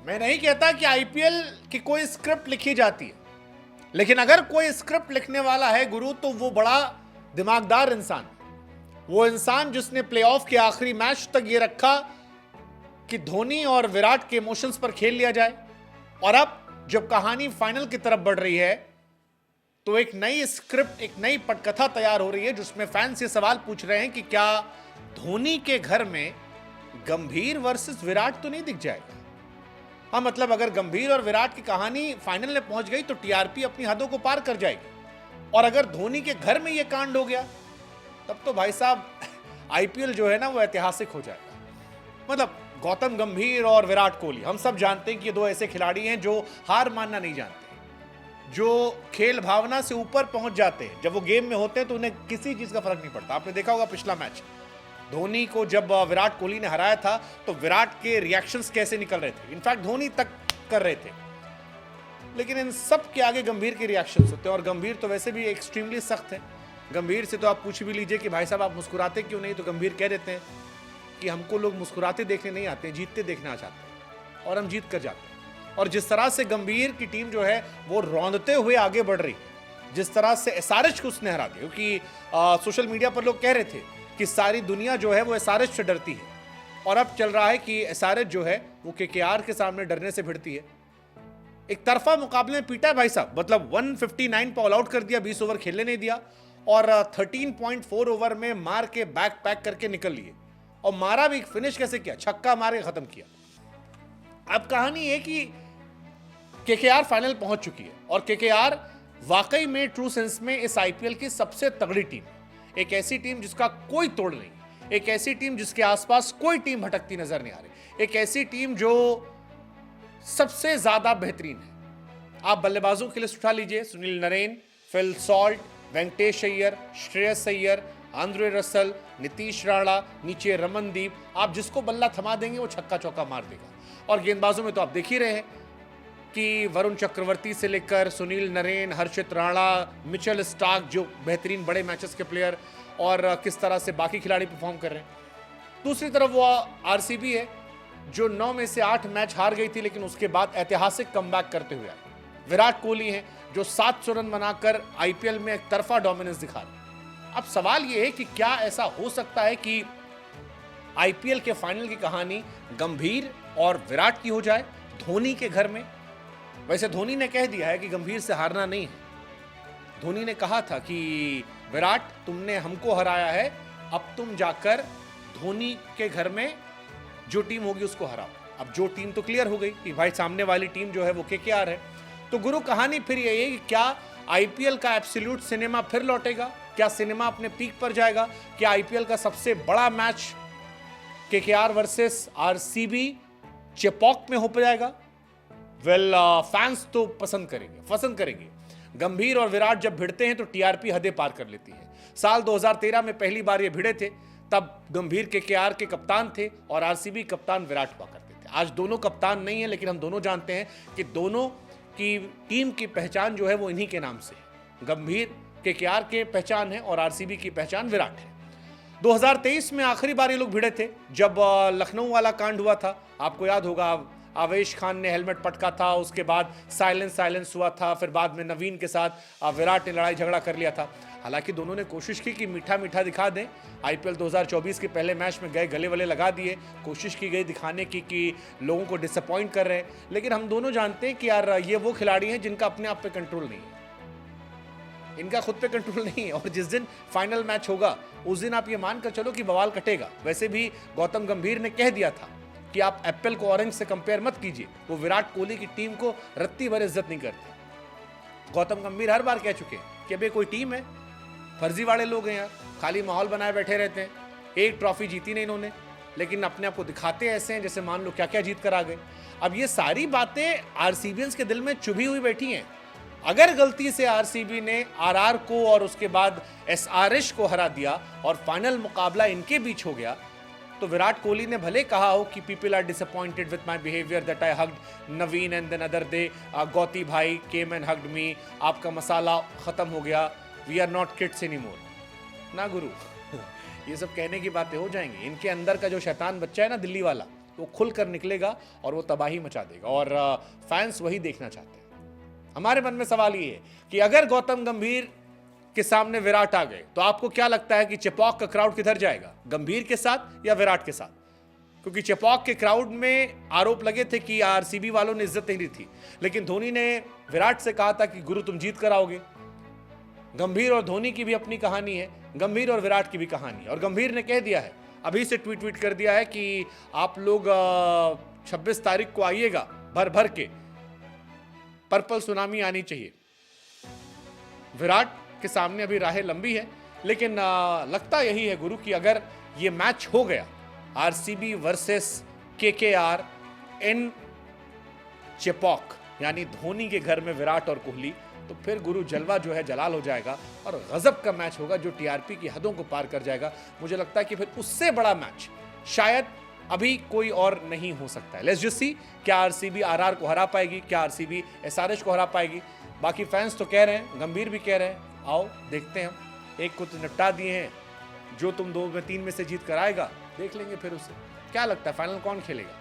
मैं नहीं कहता कि आईपीएल की कोई स्क्रिप्ट लिखी जाती है, लेकिन अगर कोई स्क्रिप्ट लिखने वाला है गुरु, तो वो बड़ा दिमागदार इंसान, वो इंसान जिसने प्लेऑफ के आखिरी मैच तक ये रखा कि धोनी और विराट के इमोशंस पर खेल लिया जाए। और अब जब कहानी फाइनल की तरफ बढ़ रही है तो एक नई स्क्रिप्ट, एक नई पटकथा तैयार हो रही है, जिसमें फैंस ये सवाल पूछ रहे हैं कि क्या धोनी के घर में गंभीर वर्सेस विराट तो नहीं दिख जाएगा। हाँ, मतलब अगर गंभीर और विराट की कहानी फाइनल में पहुंच गई तो टीआरपी अपनी हदों को पार कर जाएगी। और अगर धोनी के घर में यह कांड हो गया तब तो भाई साहब आईपीएल जो है ना वो ऐतिहासिक हो जाएगा। मतलब गौतम गंभीर और विराट कोहली, हम सब जानते हैं कि ये दो ऐसे खिलाड़ी हैं जो हार मानना नहीं जानते, जो खेल भावना से ऊपर पहुंच जाते हैं। जब वो गेम में होते हैं तो उन्हें किसी चीज का फर्क नहीं पड़ता। आपने देखा होगा पिछला मैच धोनी को जब विराट कोहली ने हराया था तो विराट के रिएक्शंस कैसे निकल रहे थे, इनफैक्ट धोनी तक कर रहे थे। लेकिन इन सब के आगे गंभीर के रिएक्शंस होते हैं, और गंभीर तो वैसे भी एक्सट्रीमली सख्त है। गंभीर से तो आप पूछ भी लीजिए कि भाई साहब आप मुस्कुराते क्यों नहीं, तो गंभीर कह देते हैं कि हमको लोग मुस्कुराते देखने नहीं आते, जीतते देखना चाहते हैं, और हम जीत कर जाते हैं। और जिस तरह से गंभीर की टीम जो है वो रौंदते हुए आगे बढ़ रही, जिस तरह से एसआरएच को उसने हरा दिया, क्योंकि सोशल मीडिया पर लोग कह रहे थे कि सारी दुनिया जो है वो एसआरएच से डरती है, और अब चल रहा है कि एसआरएच जो है वो केकेआर के सामने डरने से भिड़ती है। एक तरफा मुकाबले में पीटा है भाई साहब, मतलब 159 पर ऑल आउट कर दिया, 20 ओवर खेलने नहीं दिया, और 13.4 ओवर में मार के बैक पैक करके निकल लिए। और मारा भी, फिनिश कैसे किया, छक्का मार के खत्म किया। अब कहानी है कि केकेआर फाइनल पहुंच चुकी है, और केकेआर वाकई में ट्रू सेंस में इस आईपीएल की सबसे तगड़ी टीम है। एक ऐसी टीम जिसका कोई तोड़ नहीं, एक ऐसी टीम जिसके आसपास कोई टीम भटकती नजर नहीं आ रही, एक ऐसी टीम जो सबसे ज्यादा बेहतरीन है। आप बल्लेबाजों की लिस्ट उठा लीजिए, Sunil Narine, Phil Salt, Venkatesh Iyer, Shreyas Iyer, Andre Russell, Nitish Rana, नीचे रमनदीप, आप जिसको बल्ला थमा देंगे वो छक्का चौका मार देगा। और गेंदबाजों में तो आप देख ही रहे हैं कि वरुण चक्रवर्ती से लेकर सुनील नरेन, हर्षित राणा, मिचेल स्टार्क जो बेहतरीन बड़े मैचेस के प्लेयर, और किस तरह से बाकी खिलाड़ी परफॉर्म कर रहे हैं। दूसरी तरफ वो आरसीबी है जो 9 में से 8 मैच हार गई थी, लेकिन उसके बाद ऐतिहासिक कमबैक करते हुए आई। विराट कोहली है जो 700 रन बनाकर आईपीएल में एक तरफा डोमिनेंस दिखा रहे। अब सवाल यह है कि क्या ऐसा हो सकता है कि आईपीएल के फाइनल की कहानी गंभीर और विराट की हो जाए धोनी के घर में। वैसे धोनी ने कह दिया है कि गंभीर से हारना नहीं है। धोनी ने कहा था कि विराट तुमने हमको हराया है, अब तुम जाकर धोनी के घर में जो टीम होगी उसको हराओ। अब जो टीम तो क्लियर हो गई कि भाई सामने वाली टीम जो है वो केकेआर है। तो गुरु कहानी फिर यही है कि क्या आईपीएल का एब्सोल्यूट सिनेमा फिर लौटेगा, क्या सिनेमा अपने पीक पर जाएगा, क्या आईपीएल का सबसे बड़ा match KKR versus RCB Chepauk में हो जाएगा। वेल, फैंस तो पसंद करेंगे। गंभीर और विराट जब भिड़ते हैं तो टीआरपी हदें पार कर लेती है। साल 2013 में पहली बार ये भिड़े थे, तब गंभीर केकेआर के कप्तान थे और आरसीबी कप्तान विराट हुआ करते थे। आज दोनों कप्तान नहीं है, लेकिन हम दोनों जानते हैं कि दोनों की टीम की पहचान जो है वो इन्हीं के नाम से है। गंभीर केकेआर के पहचान है और आरसीबी की पहचान विराट है। 2023 में आखिरी बार ये लोग भिड़े थे जब लखनऊ वाला कांड हुआ था। आपको याद होगा, आवेश खान ने हेलमेट पटका था, उसके बाद साइलेंस हुआ था, फिर बाद में नवीन के साथ विराट ने लड़ाई झगड़ा कर लिया था। हालांकि दोनों ने कोशिश की कि मीठा दिखा दें। आईपीएल 2024 के पहले मैच में गए, गले वले लगा दिए, कोशिश की गई दिखाने की कि लोगों को डिसअपॉइंट कर रहे हैं। लेकिन हम दोनों जानते हैं कि यार ये वो खिलाड़ी हैं जिनका अपने आप पे कंट्रोल नहीं है, इनका खुद पे कंट्रोल नहीं है। और जिस दिन फाइनल मैच होगा उस दिन आप ये मानकर चलो कि बवाल कटेगा। वैसे भी गौतम गंभीर ने कह दिया था कि आप एप्पल को ऑरेंज से कंपेयर मत कीजिए, वो विराट कोहली की टीम को रत्ती भर इज्जत नहीं करते। गौतम गंभीर हर बार कह चुके हैं कि अबे कोई टीम है, फर्जी वाले लोग हैं यार, खाली माहौल बनाए बैठे रहते हैं। एक ट्रॉफी जीती नहीं इन्होंने, लेकिन अपने आप को दिखाते ऐसे हैं जैसे मान लो क्या क्या जीत कर आ गए। अब ये सारी बातें आरसीबियंस के दिल में चुभी हुई बैठी हैं। अगर गलती से आरसीबी ने आरआर को और उसके बाद एसआरएच को हरा दिया और फाइनल मुकाबला इनके बीच हो गया, तो विराट कोहली ने भले कहा हो कि people are disappointed with my behaviour that I hugged Naveen and then other day Gauti भाई केम एंड हग्ड मी, आपका मसाला खत्म हो गया, we are not kids anymore. ना गुरु ये सब कहने की बातें हो जाएंगी। इनके अंदर का जो शैतान बच्चा है ना दिल्ली वाला, वो खुलकर निकलेगा और वो तबाही मचा देगा, और फैंस वही देखना चाहते हैं। हमारे मन में सवाल ये है कि अगर गौतम गंभीर के सामने विराट आ गए तो आपको क्या लगता है कि चेपॉक का क्राउड किधर जाएगा, गंभीर के साथ या विराट के साथ? क्योंकि चेपॉक के क्राउड में आरोप लगे थे कि आरसीबी वालों ने इज्जत नहीं दी थी, लेकिन धोनी ने विराट से कहा था कि गुरु तुम जीत कर आओगे। गंभीर और धोनी की भी अपनी कहानी है, गंभीर और विराट की भी कहानी है, और गंभीर ने कह दिया है, अभी से ट्वीट कर दिया है कि आप लोग 26 तारीख को आइएगा, भर भर के पर्पल सुनामी आनी चाहिए। विराट के सामने अभी राहें लंबी है, लेकिन लगता यही है गुरु कि अगर ये मैच हो गया आरसीबी वर्सेस केकेआर इन चेपॉक, यानी धोनी के घर में विराट और कोहली, तो फिर गुरु जलवा जो है जलाल हो जाएगा और गजब का मैच होगा जो टीआरपी की हदों को पार कर जाएगा। मुझे लगता है कि फिर उससे बड़ा मैच शायद अभी कोई और नहीं हो सकता है। लेट्स जस्ट सी, क्या आरसीबी आरआर को हरा पाएगी, क्या आरसीबी एसआरएच को हरा पाएगी? बाकी फैंस तो कह रहे हैं, गंभीर भी कह रहे हैं, आओ देखते हैं, हम एक को तो निपटा दिए हैं, जो तुम 2 में 3 में से जीत कर आएगा देख लेंगे फिर उससे। क्या लगता है फाइनल कौन खेलेगा?